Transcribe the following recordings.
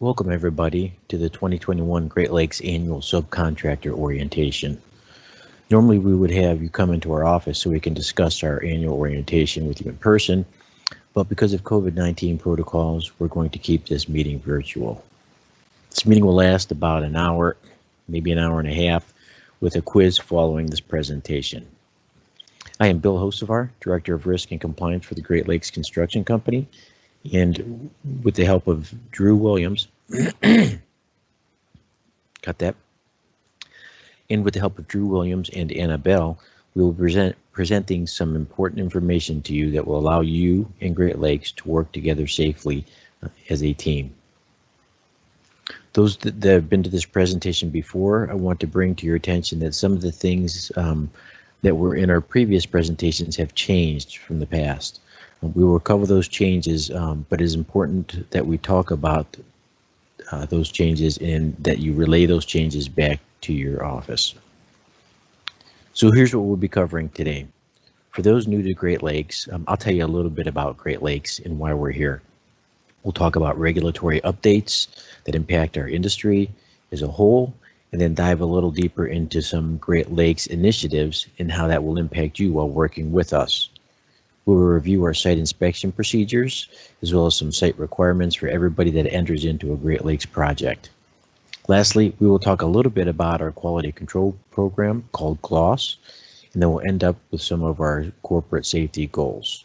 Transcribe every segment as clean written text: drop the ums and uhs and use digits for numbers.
Welcome everybody to the 2021 Great Lakes Annual Subcontractor Orientation. Normally we would have you come into our office so we can discuss our annual orientation with you in person, but because of COVID-19 protocols, we're going to keep this meeting virtual. This meeting will last about an hour, maybe an hour and a half, with a quiz following this presentation. I am Bill Hosevar, Director of Risk and Compliance for the Great Lakes Construction Company, and with the help of Drew Williams, cut that. And with the help of Drew Williams and Annabelle, we will be presenting some important information to you that will allow you and Great Lakes to work together safely as a team. Those that have been to this presentation before, I want to bring to your attention that some of the things that were in our previous presentations have changed from the past. We will cover those changes, but it is important that we talk about those changes and that you relay those changes back to your office. So here's what we'll be covering today. For those new to Great Lakes, I'll tell you a little bit about Great Lakes and why we're here. We'll talk about regulatory updates that impact our industry as a whole, and then dive a little deeper into some Great Lakes initiatives and how that will impact you while working with us. We will review our site inspection procedures, as well as some site requirements for everybody that enters into a Great Lakes project. Lastly, we will talk a little bit about our quality control program called GLOSS, and then we'll end up with some of our corporate safety goals.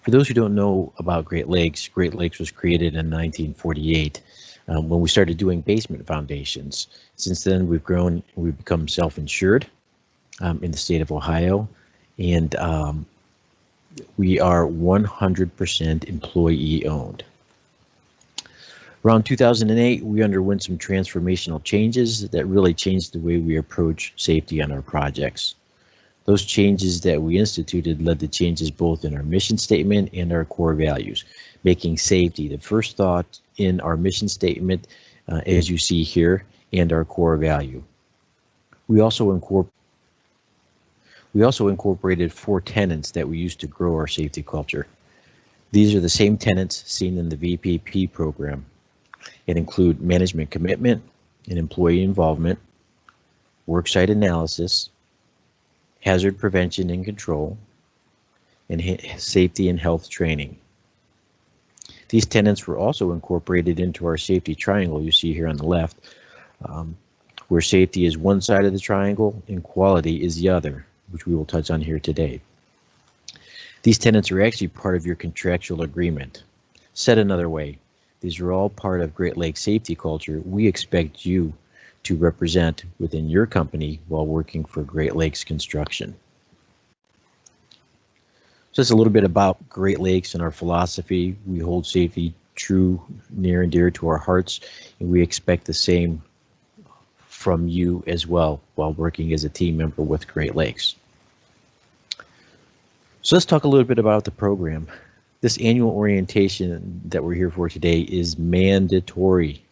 For those who don't know about Great Lakes was created in 1948 when we started doing basement foundations. Since then, we've grown, we've become self-insured in the state of Ohio, and we are 100% employee owned. Around 2008, we underwent some transformational changes that really changed the way we approach safety on our projects. Those changes that we instituted led to changes both in our mission statement and our core values, making safety the first thought in our mission statement, as you see here, and our core value. We also incorporated 4 tenets that we used to grow our safety culture. These are the same tenets seen in the VPP program. It include management commitment and employee involvement, worksite analysis, hazard prevention and control, and safety and health training. These tenets were also incorporated into our safety triangle you see here on the left, where safety is one side of the triangle and quality is the other, which we will touch on here today. These tenets are actually part of your contractual agreement. Said another way, these are all part of Great Lakes safety culture we expect you to represent within your company while working for Great Lakes Construction. So that's a little bit about Great Lakes and our philosophy. We hold safety true, near and dear to our hearts, and we expect the same from you as well while working as a team member with Great Lakes. So let's talk a little bit about the program. This annual orientation that we're here for today is mandatory.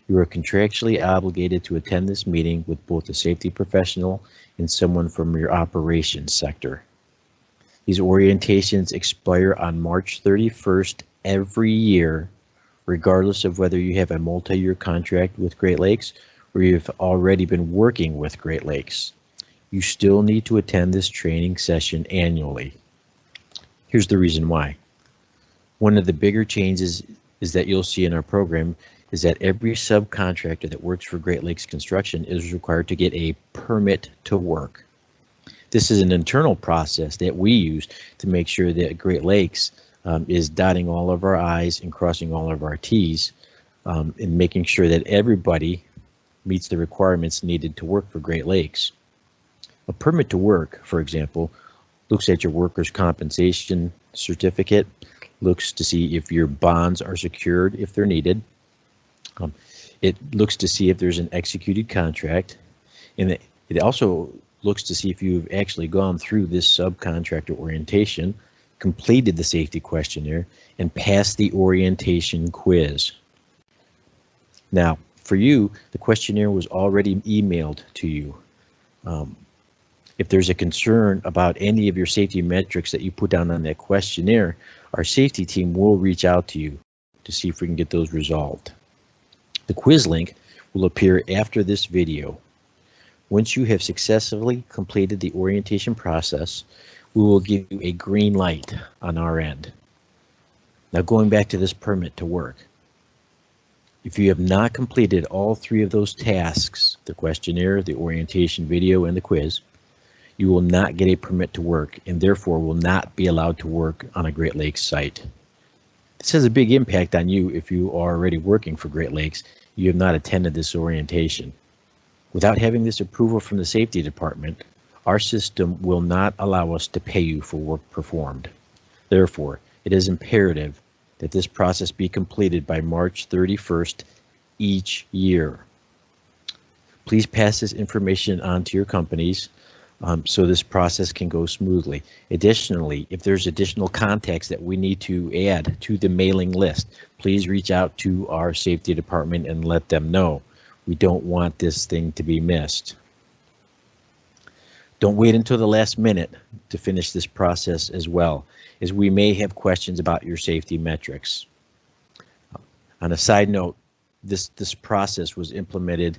You are contractually obligated to attend this meeting with both a safety professional and someone from your operations sector. These orientations expire on March 31st every year, regardless of whether you have a multi-year contract with Great Lakes or you've already been working with Great Lakes. You still need to attend this training session annually. Here's the reason why. One of the bigger changes is that you'll see in our program is that every subcontractor that works for Great Lakes Construction is required to get a permit to work. This is an internal process that we use to make sure that Great Lakes is dotting all of our I's and crossing all of our T's, and making sure that everybody meets the requirements needed to work for Great Lakes. A permit to work, for example, looks at your workers' compensation certificate, looks to see if your bonds are secured if they're needed. It looks to see if there's an executed contract, and it also looks to see if you've actually gone through this subcontractor orientation, completed the safety questionnaire, and passed the orientation quiz. Now, for you, the questionnaire was already emailed to you. If there's a concern about any of your safety metrics that you put down on that questionnaire, our safety team will reach out to you to see if we can get those resolved. The quiz link will appear after this video. Once you have successfully completed the orientation process, we will give you a green light on our end. Now going back to this permit to work. If you have not completed all 3 of those tasks, the questionnaire, the orientation video, and the quiz, you will not get a permit to work and therefore will not be allowed to work on a Great Lakes site. This has a big impact on you if you are already working for Great Lakes. You have not attended this orientation. Without having this approval from the safety department, our system will not allow us to pay you for work performed. Therefore, it is imperative that this process be completed by March 31st each year. Please pass this information on to your companies so this process can go smoothly. Additionally, if there's additional contacts that we need to add to the mailing list, please reach out to our safety department and let them know. We don't want this thing to be missed. Don't wait until the last minute to finish this process as well, as we may have questions about your safety metrics. On a side note, this process was implemented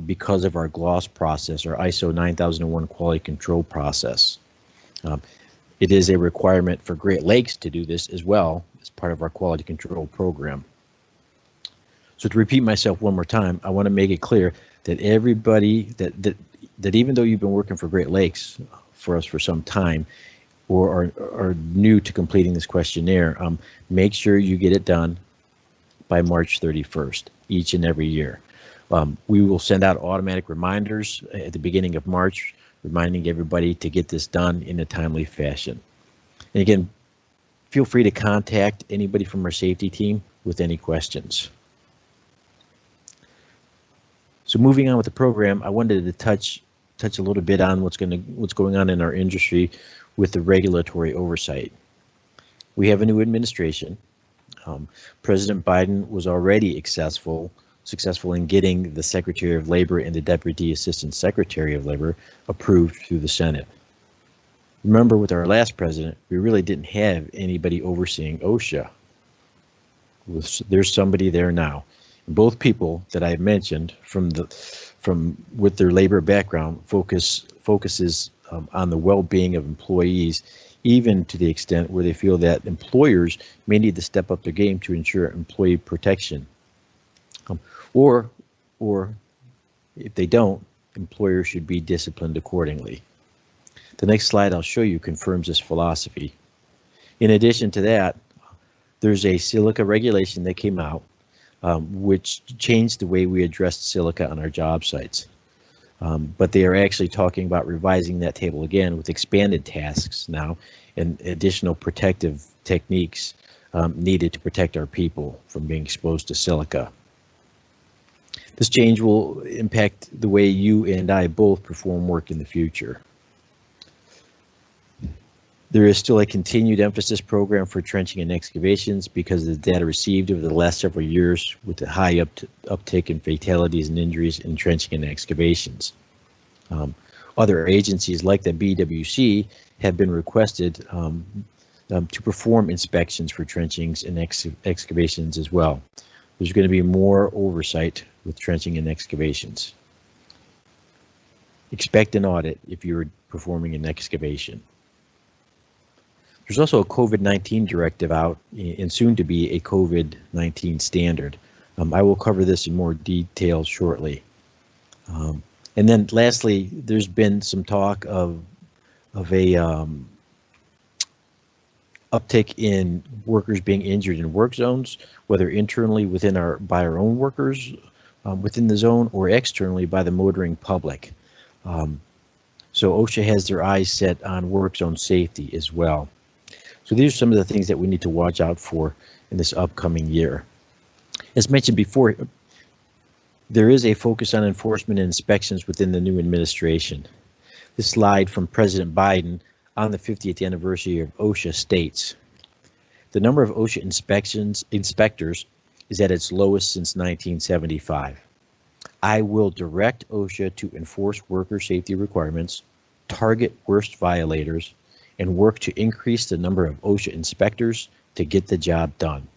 because of our GLOS process, our ISO 9001 quality control process. It is a requirement for Great Lakes to do this as well as part of our quality control program. So to repeat myself one more time, I want to make it clear that everybody that even though you've been working for Great Lakes for us for some time or are new to completing this questionnaire, make sure you get it done by March 31st each and every year. We will send out automatic reminders at the beginning of March, reminding everybody to get this done in a timely fashion. And again, feel free to contact anybody from our safety team with any questions. So moving on with the program, I wanted to touch a little bit on what's going on in our industry with the regulatory oversight. We have a new administration. President Biden was already successful in getting the Secretary of Labor and the Deputy Assistant Secretary of Labor approved through the Senate. Remember, with our last president, we really didn't have anybody overseeing OSHA. There's somebody there now. Both people that I mentioned with their labor background focuses on the well-being of employees, even to the extent where they feel that employers may need to step up their game to ensure employee protection. Or if they don't, employers should be disciplined accordingly. The next slide I'll show you confirms this philosophy. In addition to that, there's a silica regulation that came out which changed the way we addressed silica on our job sites. But they are actually talking about revising that table again with expanded tasks now and additional protective techniques needed to protect our people from being exposed to silica. This change will impact the way you and I both perform work in the future. There is still a continued emphasis program for trenching and excavations because of the data received over the last several years with the high uptick in fatalities and injuries in trenching and excavations. Other agencies like the BWC have been requested to perform inspections for trenchings and excavations as well. There's going to be more oversight with trenching and excavations. Expect an audit if you're performing an excavation. There's also a COVID-19 directive out and soon to be a COVID-19 standard. I will cover this in more detail shortly. And then lastly, there's been some talk of a uptick in workers being injured in work zones, whether internally by our own workers within the zone or externally by the motoring public. So OSHA has their eyes set on work zone safety as well. So these are some of the things that we need to watch out for in this upcoming year. As mentioned before, there is a focus on enforcement and inspections within the new administration. This slide from President Biden on the 50th anniversary of OSHA states, the number of OSHA inspectors is at its lowest since 1975. I will direct OSHA to enforce worker safety requirements, target worst violators, and work to increase the number of OSHA inspectors to get the job done.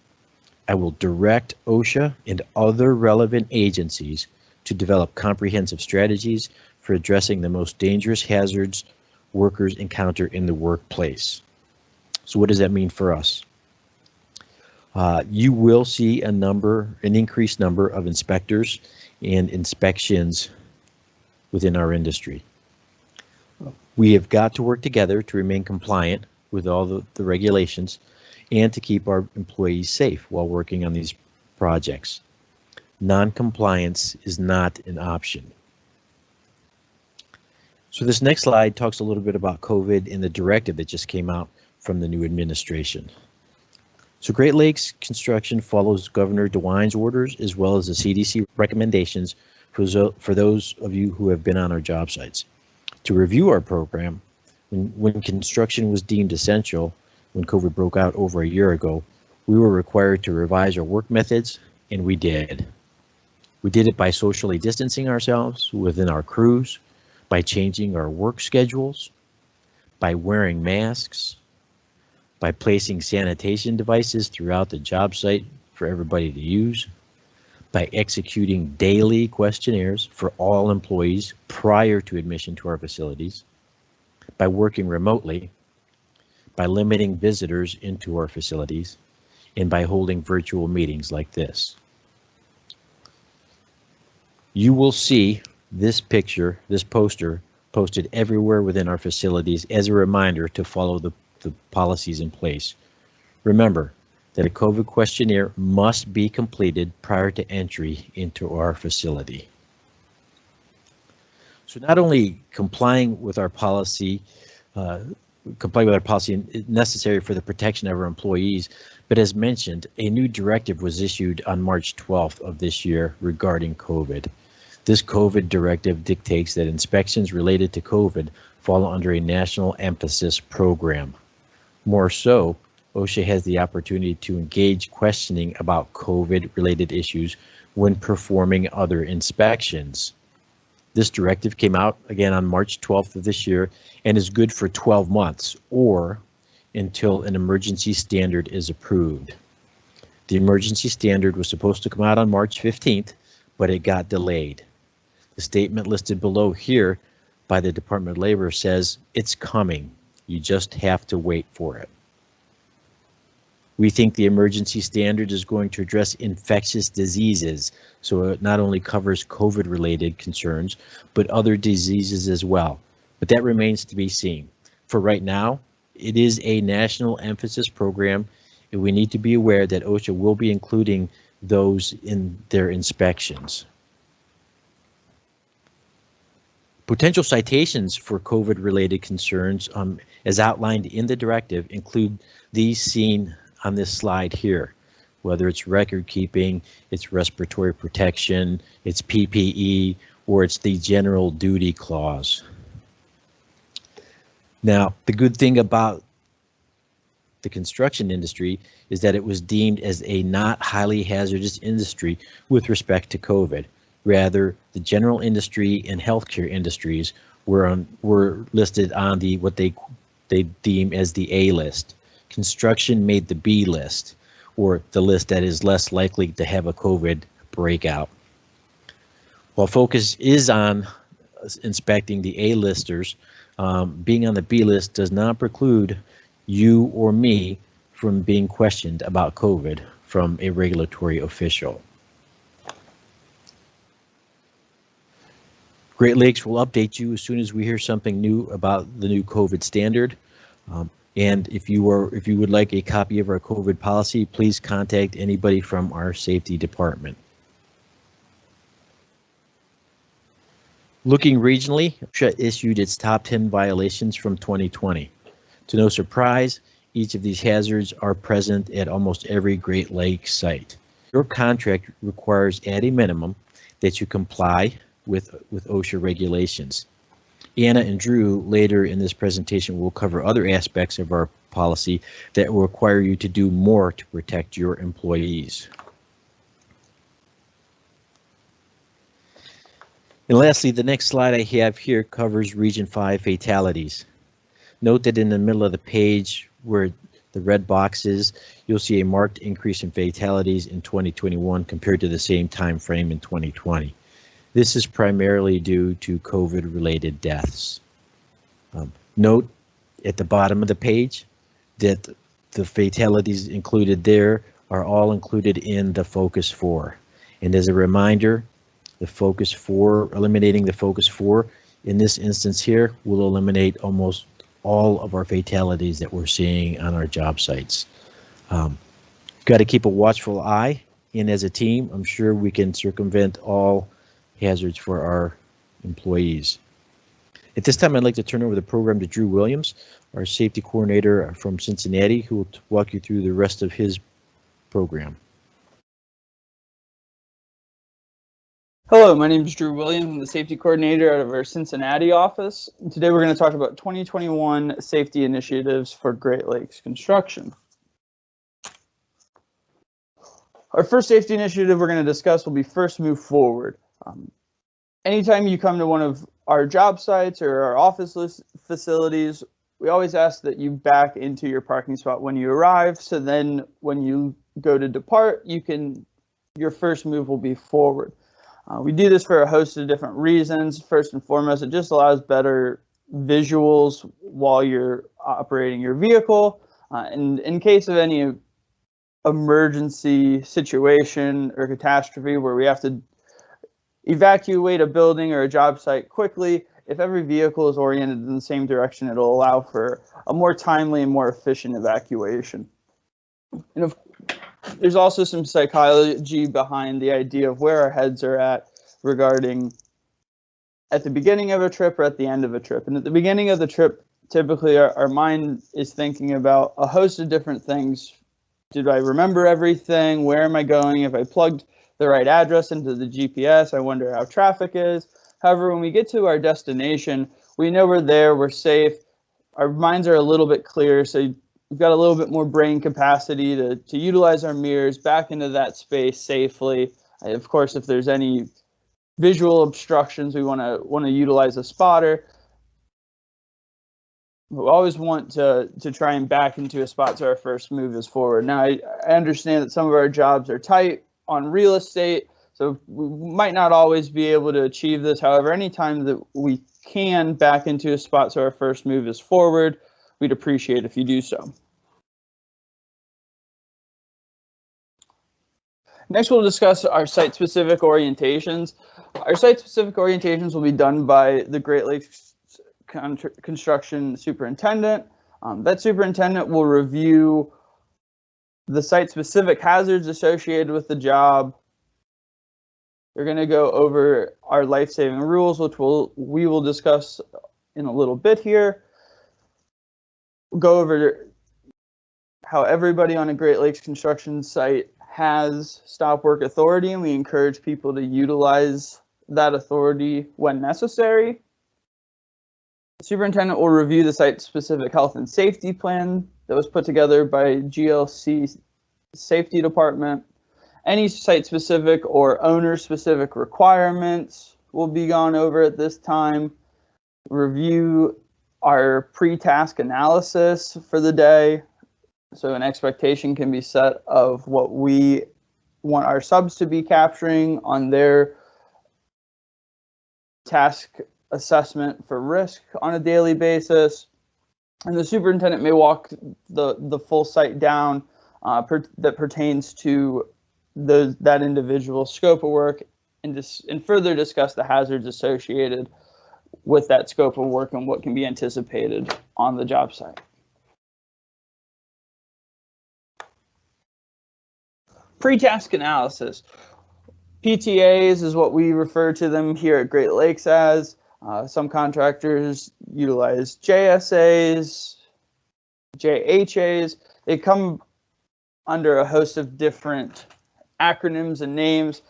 I will direct OSHA and other relevant agencies to develop comprehensive strategies for addressing the most dangerous hazards workers encounter in the workplace. So what does that mean for us? You will see an increased number of inspectors and inspections within our industry. We have got to work together to remain compliant with all the regulations and to keep our employees safe while working on these projects. Non-compliance is not an option. So this next slide talks a little bit about COVID and the directive that just came out from the new administration. So Great Lakes Construction follows Governor DeWine's orders as well as the CDC recommendations for those of you who have been on our job sites. To review our program, when construction was deemed essential, when COVID broke out over a year ago, we were required to revise our work methods, and we did. We did it by socially distancing ourselves within our crews, by changing our work schedules, by wearing masks, by placing sanitation devices throughout the job site for everybody to use, by executing daily questionnaires for all employees prior to admission to our facilities, by working remotely, by limiting visitors into our facilities, and by holding virtual meetings like this. You will see this picture, this poster, posted everywhere within our facilities as a reminder to follow the policies in place. Remember that a COVID questionnaire must be completed prior to entry into our facility. So not only complying with our policy necessary for the protection of our employees, but as mentioned, a new directive was issued on March 12th of this year regarding COVID. This COVID directive dictates that inspections related to COVID fall under a national emphasis program. More so, OSHA has the opportunity to engage questioning about COVID-related issues when performing other inspections. This directive came out again on March 12th of this year and is good for 12 months or until an emergency standard is approved. The emergency standard was supposed to come out on March 15th, but it got delayed. The statement listed below here by the Department of Labor says it's coming. You just have to wait for it. We think the emergency standard is going to address infectious diseases, so it not only covers COVID-related concerns, but other diseases as well. But that remains to be seen. For right now, it is a national emphasis program, and we need to be aware that OSHA will be including those in their inspections. Potential citations for COVID-related concerns, as outlined in the directive, include these seen on this slide here, whether it's record keeping, it's respiratory protection, it's PPE, or it's the general duty clause. Now, the good thing about the construction industry is that it was deemed as a not highly hazardous industry with respect to COVID. Rather, the general industry and healthcare industries were listed on the what they deem as the A list. Construction made the B list, or the list that is less likely to have a COVID breakout. While focus is on inspecting the A listers, being on the B list does not preclude you or me from being questioned about COVID from a regulatory official. Great Lakes will update you as soon as we hear something new about the new COVID standard. And if you would like a copy of our COVID policy, please contact anybody from our safety department. Looking regionally, OSHA issued its top 10 violations from 2020. To no surprise, each of these hazards are present at almost every Great Lakes site. Your contract requires at a minimum that you comply with OSHA regulations. Anna and Drew later in this presentation will cover other aspects of our policy that will require you to do more to protect your employees. And lastly, the next slide I have here covers Region 5 fatalities. Note that in the middle of the page where the red boxes, you'll see a marked increase in fatalities in 2021 compared to the same time frame in 2020. This is primarily due to COVID-related deaths. Note at the bottom of the page that the fatalities included there are all included in the Focus 4. And as a reminder, the Focus 4, eliminating the Focus 4 in this instance here will eliminate almost all of our fatalities that we're seeing on our job sites. Got to keep a watchful eye, and as a team, I'm sure we can circumvent all hazards for our employees. At this time, I'd like to turn over the program to Drew Williams, our safety coordinator from Cincinnati, who will walk you through the rest of his program. Hello, my name is Drew Williams. I'm the safety coordinator out of our Cincinnati office. And today we're going to talk about 2021 safety initiatives for Great Lakes construction. Our first safety initiative we're going to discuss will be first move forward. Anytime you come to one of our job sites or our office facilities, we always ask that you back into your parking spot when you arrive, so then when you go to depart, your first move will be forward. We do this for a host of different reasons. First and foremost, it just allows better visuals while you're operating your vehicle. And in case of any emergency situation or catastrophe where we have to evacuate a building or a job site quickly, if every vehicle is oriented in the same direction, it'll allow for a more timely and more efficient evacuation. And there's also some psychology behind the idea of where our heads are at regarding at the beginning of a trip or at the end of a trip. And at the beginning of the trip, typically our mind is thinking about a host of different things. Did I remember everything? Where am I going? If I plugged the right address into the GPS, I wonder how traffic is. However, when we get to our destination, we know we're there, we're safe, our minds are a little bit clearer, so we've got a little bit more brain capacity to utilize our mirrors back into that space safely. Of course, if there's any visual obstructions, we want to utilize a spotter. We always want to try and back into a spot so our first move is forward. Now, I understand that some of our jobs are tight on real estate, so we might not always be able to achieve this. However, anytime that we can back into a spot so our first move is forward, we'd appreciate if you do so. Next, we'll discuss our site-specific orientations. Our site-specific orientations will be done by the Great Lakes Construction Superintendent. That superintendent will review the site-specific hazards associated with the job. They're going to go over our life-saving rules, which we will discuss in a little bit here. We'll go over how everybody on a Great Lakes construction site has stop work authority, and we encourage people to utilize that authority when necessary. The superintendent will review the site-specific health and safety plan that was put together by GLC Safety Department. Any site-specific or owner-specific requirements will be gone over at this time. Review our pre-task analysis for the day. So an expectation can be set of what we want our subs to be capturing on their task assessment for risk on a daily basis. And the superintendent may walk the full site down that pertains to that individual scope of work and further discuss the hazards associated with that scope of work and what can be anticipated on the job site. Pre-task analysis. PTAs is what we refer to them here at Great Lakes as. Some contractors utilize JSAs, JHAs. They come under a host of different acronyms and names.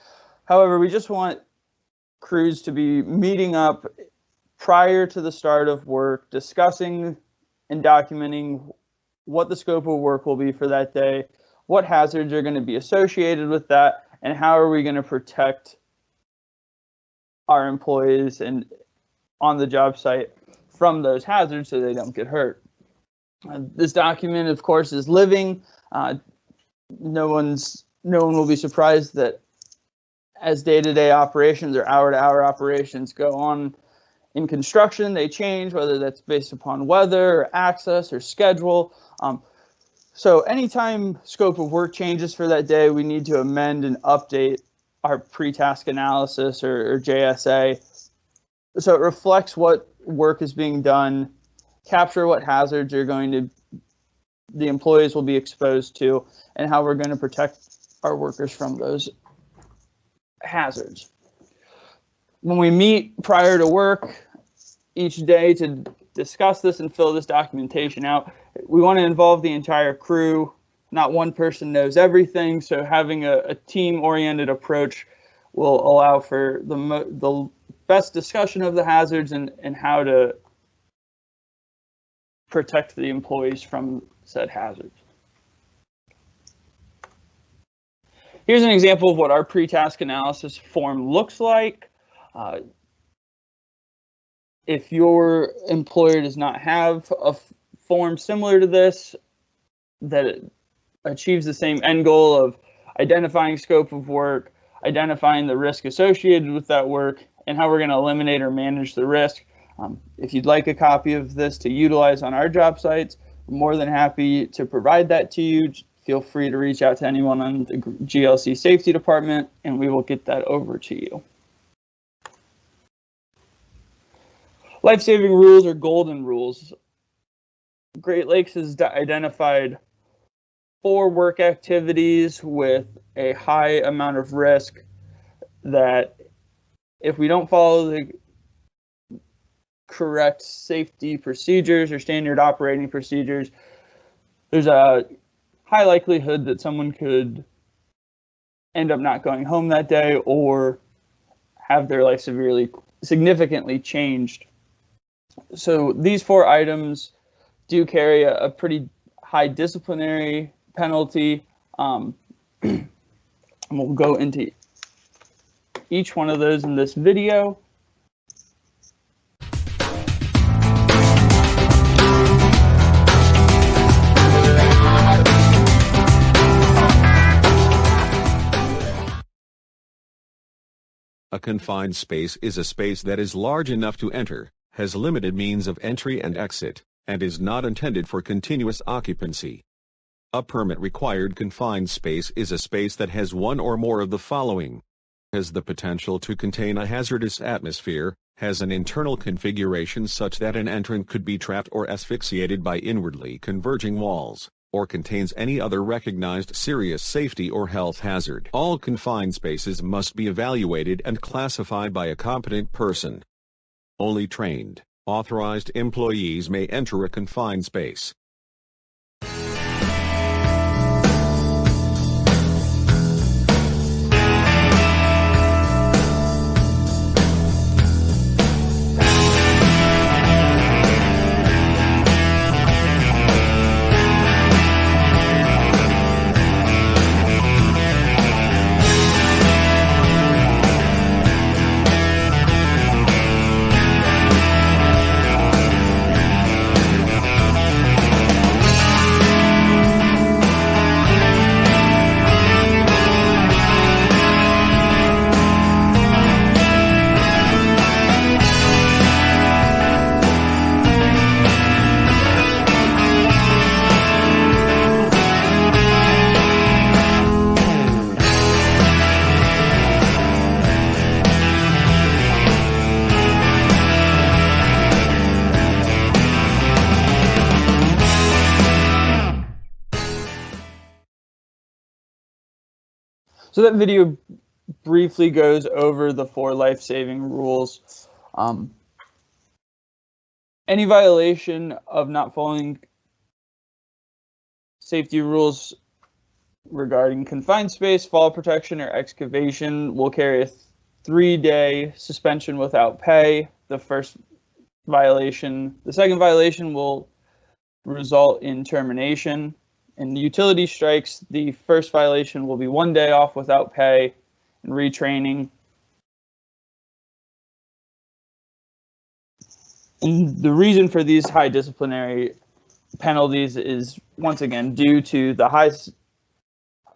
However, we just want crews to be meeting up prior to the start of work, discussing and documenting what the scope of work will be for that day, what hazards are going to be associated with that, and how are we going to protect our employees and on the job site from those hazards so they don't get hurt. This document, of course, is living. No one will be surprised that as day-to-day operations or hour-to-hour operations go on in construction, they change, whether that's based upon weather or access or schedule. So anytime scope of work changes for that day, we need to amend and update our pre-task analysis or JSA. So it reflects what work is being done, capture what hazards the employees will be exposed to, and how we're going to protect our workers from those hazards. When we meet prior to work each day to discuss this and fill this documentation out, we want to involve the entire crew. Not one person knows everything, so having a team-oriented approach will allow for the best discussion of the hazards and how to protect the employees from said hazards. Here's an example of what our pre-task analysis form looks like. If your employer does not have a form similar to this, that it achieves the same end goal of identifying scope of work, identifying the risk associated with that work, and how we're going to eliminate or manage the risk. If you'd like a copy of this to utilize on our job sites, we're more than happy to provide that to you. Feel free to reach out to anyone on the GLC Safety Department, and we will get that over to you. Life-saving rules or golden rules. Great Lakes has identified 4 work activities with a high amount of risk that if we don't follow the correct safety procedures or standard operating procedures, there's a high likelihood that someone could end up not going home that day or have their life significantly changed. So these 4 items do carry a pretty high disciplinary penalty. And we'll go into each one of those in this video. A confined space is a space that is large enough to enter, has limited means of entry and exit, and is not intended for continuous occupancy. A permit-required confined space is a space that has one or more of the following: has the potential to contain a hazardous atmosphere, has an internal configuration such that an entrant could be trapped or asphyxiated by inwardly converging walls, or contains any other recognized serious safety or health hazard. All confined spaces must be evaluated and classified by a competent person. Only trained, authorized employees may enter a confined space. So that video briefly goes over the 4 life-saving rules. Any violation of not following safety rules regarding confined space, fall protection, or excavation will carry a 3-day suspension without pay. The second violation will result in termination. In the utility strikes, the first violation will be 1 day off without pay and retraining. And the reason for these high disciplinary penalties is once again due to the high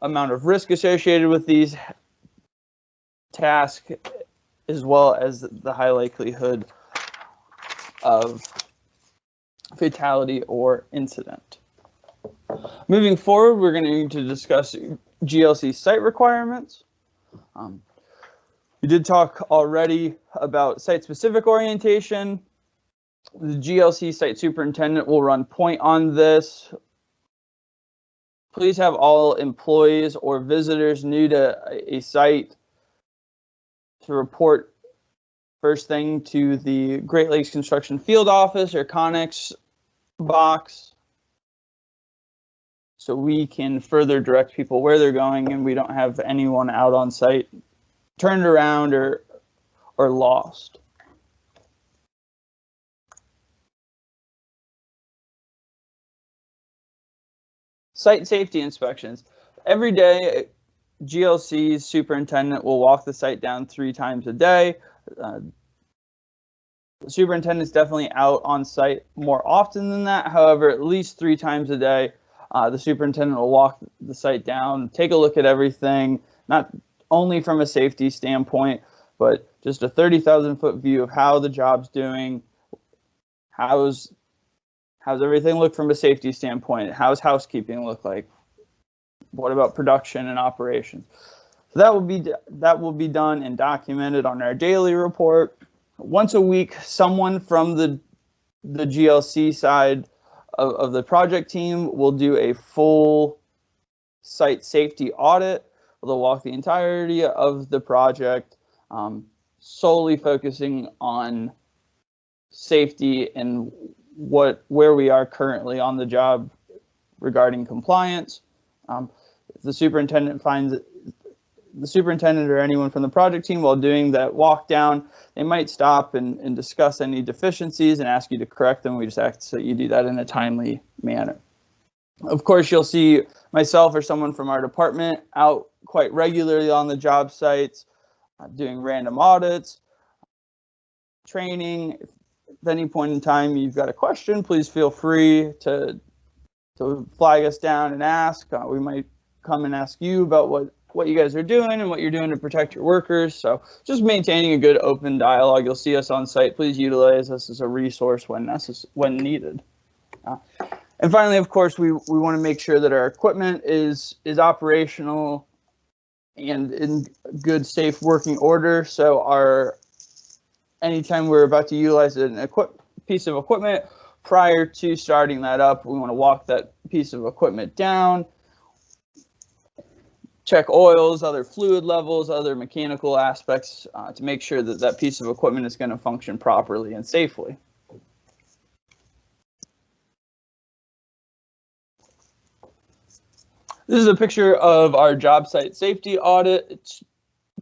amount of risk associated with these tasks, as well as the high likelihood of fatality or incident. Moving forward, we're going to discuss GLC site requirements. We did talk already about site-specific orientation. The GLC site superintendent will run point on this. Please have all employees or visitors new to a site to report first thing to the Great Lakes Construction Field Office or Connex box, so we can further direct people where they're going and we don't have anyone out on site turned around or lost. Site safety inspections. Every day, GLC's superintendent will walk the site down 3 times a day. The superintendent's definitely out on site more often than that. However, at least 3 times a day, the superintendent will walk the site down, take a look at everything, not only from a safety standpoint, but just a 30,000-foot view of how the job's doing, how's everything look from a safety standpoint, how's housekeeping look like, what about production and operations. So that will be done and documented on our daily report. Once a week, someone from the GLC side of the project team will do a full site safety audit. They'll walk the entirety of the project, solely focusing on safety and where we are currently on the job regarding compliance. If the superintendent finds the superintendent or anyone from the project team while doing that walk down, they might stop and discuss any deficiencies and ask you to correct them. We just ask that you do that in a timely manner. Of course, you'll see myself or someone from our department out quite regularly on the job sites, doing random audits, training. If at any point in time you've got a question, please feel free to flag us down and ask. We might come and ask you about what you guys are doing and what you're doing to protect your workers. So just maintaining a good open dialogue. You'll see us on site. Please utilize us as a resource when needed. And finally, of course, we want to make sure that our equipment is operational and in good, safe working order. So anytime we're about to utilize a piece of equipment, prior to starting that up, we want to walk that piece of equipment down, check oils, other fluid levels, other mechanical aspects to make sure that that piece of equipment is going to function properly and safely. This is a picture of our job site safety audit. It's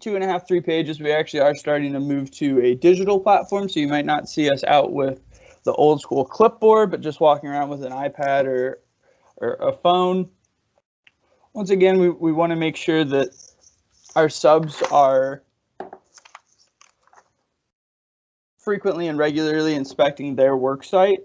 2.5, 3 pages. We actually are starting to move to a digital platform, so you might not see us out with the old school clipboard, but just walking around with an iPad or a phone. Once again, we want to make sure that our subs are frequently and regularly inspecting their work site.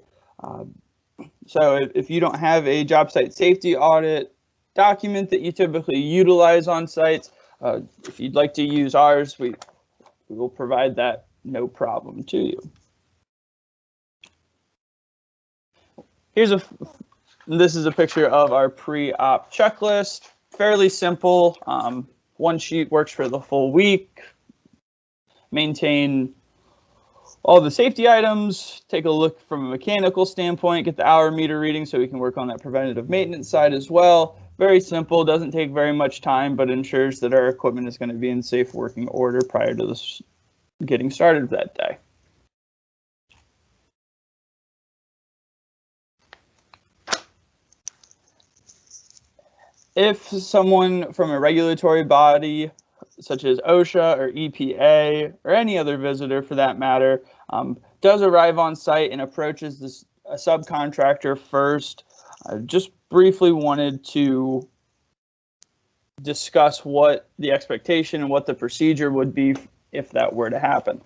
So if you don't have a job site safety audit document that you typically utilize on sites, if you'd like to use ours, we will provide that, no problem to you. This is a picture of our pre-op checklist. Fairly simple. One sheet works for the full week. Maintain all the safety items. Take a look from a mechanical standpoint. Get the hour meter reading so we can work on that preventative maintenance side as well. Very simple. Doesn't take very much time, but ensures that our equipment is going to be in safe working order prior to this getting started that day. If someone from a regulatory body, such as OSHA or EPA, or any other visitor for that matter, does arrive on site and approaches a subcontractor first, I just briefly wanted to discuss what the expectation and what the procedure would be if that were to happen.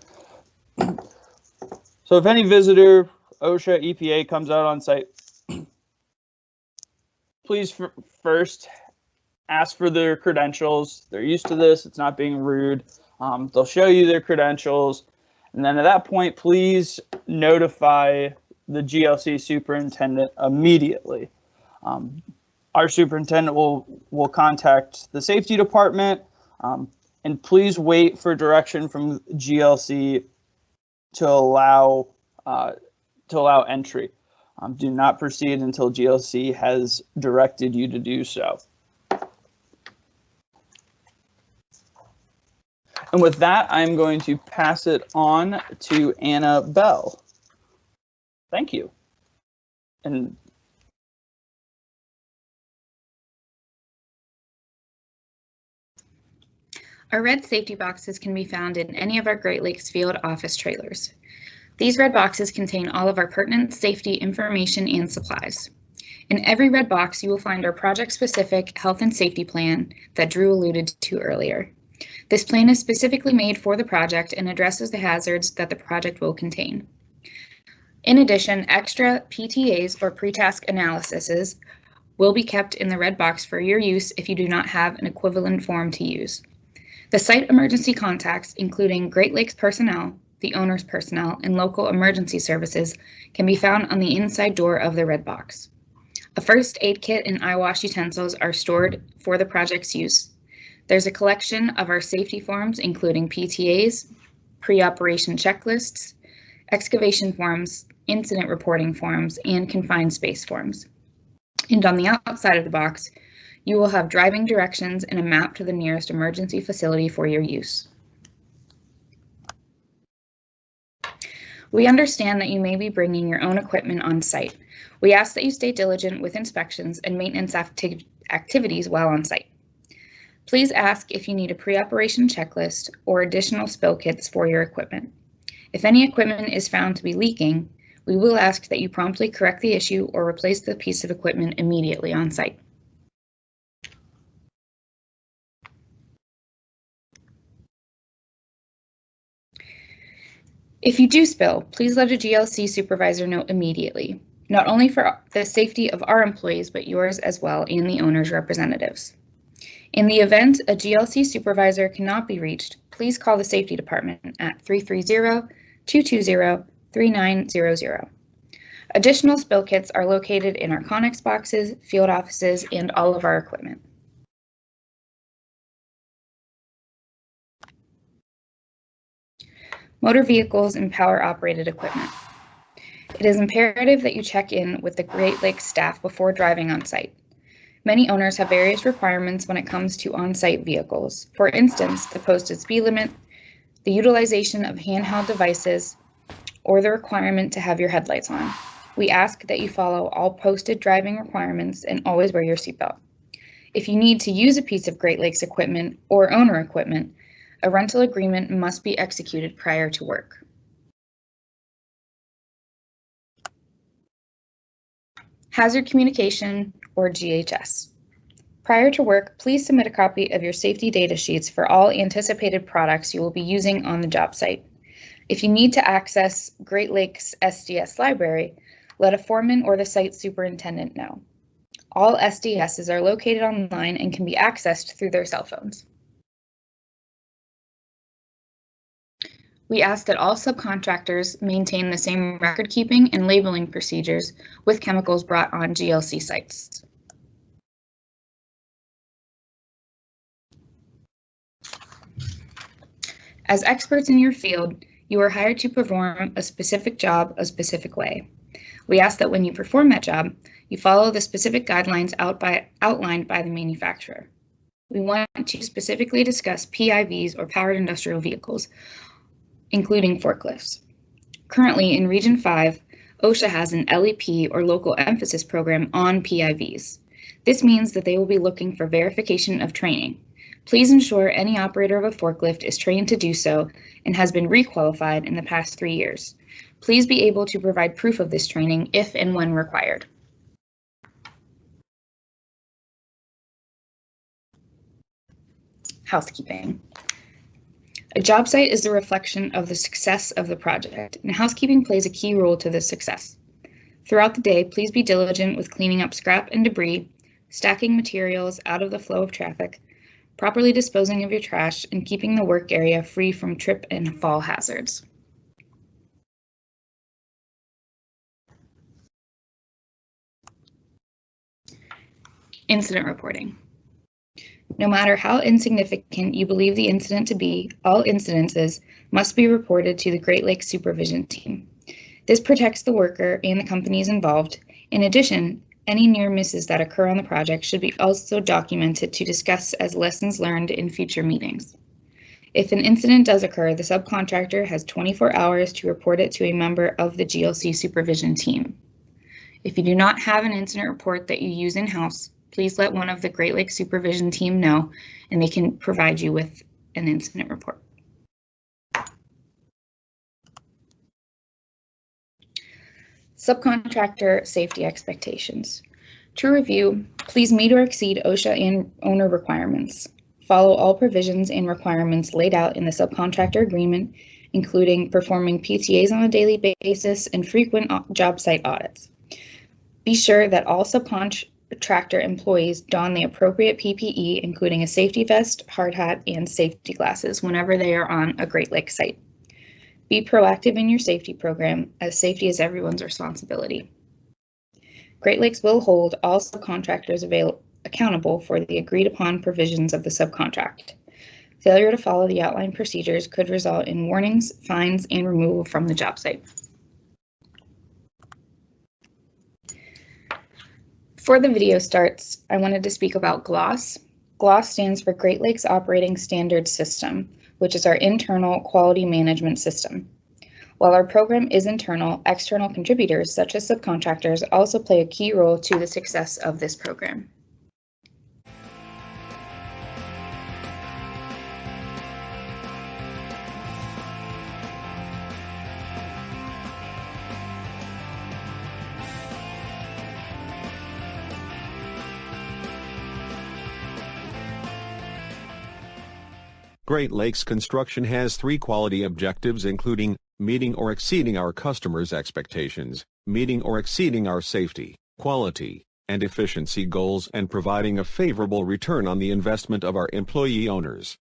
So if any visitor, OSHA, EPA, comes out on site, please first ask for their credentials. They're used to this. It's not being rude. They'll show you their credentials. And then at that point, please notify the GLC superintendent immediately. Our superintendent will contact the safety department, and please wait for direction from GLC to allow entry. Do not proceed until GLC has directed you to do so. And with that, I'm going to pass it on to Annabelle. Thank you. And our red safety boxes can be found in any of our Great Lakes field office trailers. These red boxes contain all of our pertinent safety information and supplies. In every red box, you will find our project-specific health and safety plan that Drew alluded to earlier. This plan is specifically made for the project and addresses the hazards that the project will contain. In addition, extra PTAs or pre-task analyses will be kept in the red box for your use if you do not have an equivalent form to use. The site emergency contacts, including Great Lakes personnel, the owner's personnel, and local emergency services, can be found on the inside door of the red box. A first aid kit and eye wash utensils are stored for the project's use. There's a collection of our safety forms, including PTAs, pre-operation checklists, excavation forms, incident reporting forms, and confined space forms. And on the outside of the box, you will have driving directions and a map to the nearest emergency facility for your use. We understand that you may be bringing your own equipment on site. We ask that you stay diligent with inspections and maintenance activities while on site. Please ask if you need a pre-operation checklist or additional spill kits for your equipment. If any equipment is found to be leaking, we will ask that you promptly correct the issue or replace the piece of equipment immediately on site. If you do spill, please let a GLC supervisor know immediately, not only for the safety of our employees, but yours as well and the owner's representatives. In the event a GLC supervisor cannot be reached, please call the safety department at 330-220-3900. Additional spill kits are located in our Connex boxes, field offices, and all of our equipment. Motor vehicles and power-operated equipment. It is imperative that you check in with the Great Lakes staff before driving on site. Many owners have various requirements when it comes to on-site vehicles. For instance, the posted speed limit, the utilization of handheld devices, or the requirement to have your headlights on. We ask that you follow all posted driving requirements and always wear your seatbelt. If you need to use a piece of Great Lakes equipment or owner equipment, a rental agreement must be executed prior to work. Hazard communication, or GHS. Prior to work, please submit a copy of your safety data sheets for all anticipated products you will be using on the job site. If you need to access Great Lakes SDS library, let a foreman or the site superintendent know. All SDSs are located online and can be accessed through their cell phones. We ask that all subcontractors maintain the same record keeping and labeling procedures with chemicals brought on GLC sites. As experts in your field, you are hired to perform a specific job a specific way. We ask that when you perform that job, you follow the specific guidelines outlined by the manufacturer. We want to specifically discuss PIVs or powered industrial vehicles, including forklifts. Currently in Region 5, OSHA has an LEP or local emphasis program on PIVs. This means that they will be looking for verification of training. Please ensure any operator of a forklift is trained to do so and has been requalified in the past 3 years. Please be able to provide proof of this training if and when required. Housekeeping. A job site is a reflection of the success of the project, and housekeeping plays a key role to this success. Throughout the day, please be diligent with cleaning up scrap and debris, stacking materials out of the flow of traffic, properly disposing of your trash, and keeping the work area free from trip and fall hazards. Incident reporting. No matter how insignificant you believe the incident to be, all incidences must be reported to the Great Lakes Supervision Team. This protects the worker and the companies involved. In addition, any near misses that occur on the project should be also documented to discuss as lessons learned in future meetings. If an incident does occur, the subcontractor has 24 hours to report it to a member of the GLC Supervision Team. If you do not have an incident report that you use in-house, please let one of the Great Lakes Supervision Team know, and they can provide you with an incident report. Subcontractor safety expectations. To review, please meet or exceed OSHA and owner requirements. Follow all provisions and requirements laid out in the subcontractor agreement, including performing PTAs on a daily basis and frequent job site audits. Be sure that all subcontractor employees don the appropriate PPE, including a safety vest, hard hat, and safety glasses whenever they are on a Great Lakes site. Be proactive in your safety program, as safety is everyone's responsibility. Great Lakes will hold all subcontractors accountable for the agreed upon provisions of the subcontract. Failure to follow the outlined procedures could result in warnings, fines, and removal from the job site. Before the video starts, I wanted to speak about GLOSS. GLOSS stands for Great Lakes Operating Standards System, which is our internal quality management system. While our program is internal, external contributors such as subcontractors also play a key role to the success of this program. Great Lakes Construction has 3 quality objectives, including meeting or exceeding our customers' expectations, meeting or exceeding our safety, quality, and efficiency goals, and providing a favorable return on the investment of our employee owners.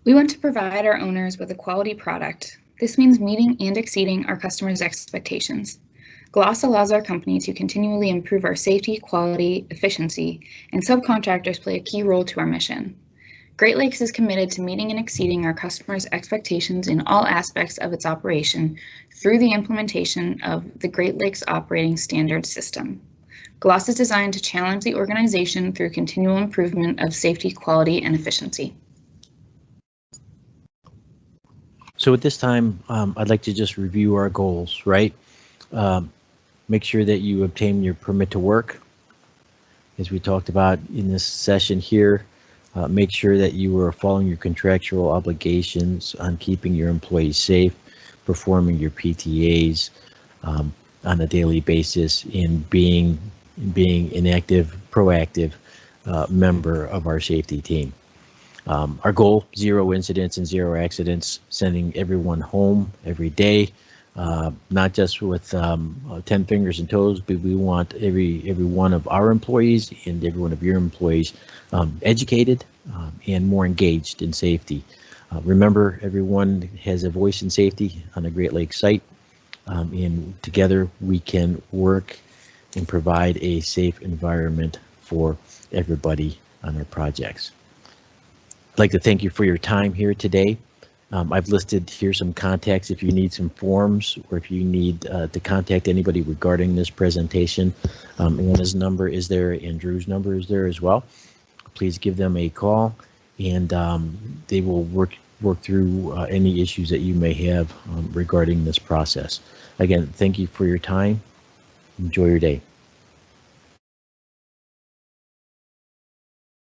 We want to provide our owners with a quality product. This means meeting and exceeding our customers' expectations. GLOSS allows our company to continually improve our safety, quality, efficiency, and subcontractors play a key role to our mission. Great Lakes is committed to meeting and exceeding our customers' expectations in all aspects of its operation through the implementation of the Great Lakes Operating Standards System. GLOSS is designed to challenge the organization through continual improvement of safety, quality, and efficiency. So at this time, I'd like to just review our goals, right? Make sure that you obtain your permit to work. As we talked about in this session here, make sure that you are following your contractual obligations on keeping your employees safe, performing your PTAs on a daily basis, and being an active, proactive member of our safety team. Our goal, 0 incidents and 0 accidents, sending everyone home every day, not just with 10 fingers and toes, but we want every one of our employees and every one of your employees educated and more engaged in safety. Remember, everyone has a voice in safety on the Great Lakes site, and together we can work and provide a safe environment for everybody on our projects. I'd like to thank you for your time here today. I've listed here some contacts if you need some forms or if you need to contact anybody regarding this presentation. Anna's number is there and Drew's number is there as well. Please give them a call, and they will work through any issues that you may have regarding this process. Again, thank you for your time. Enjoy your day.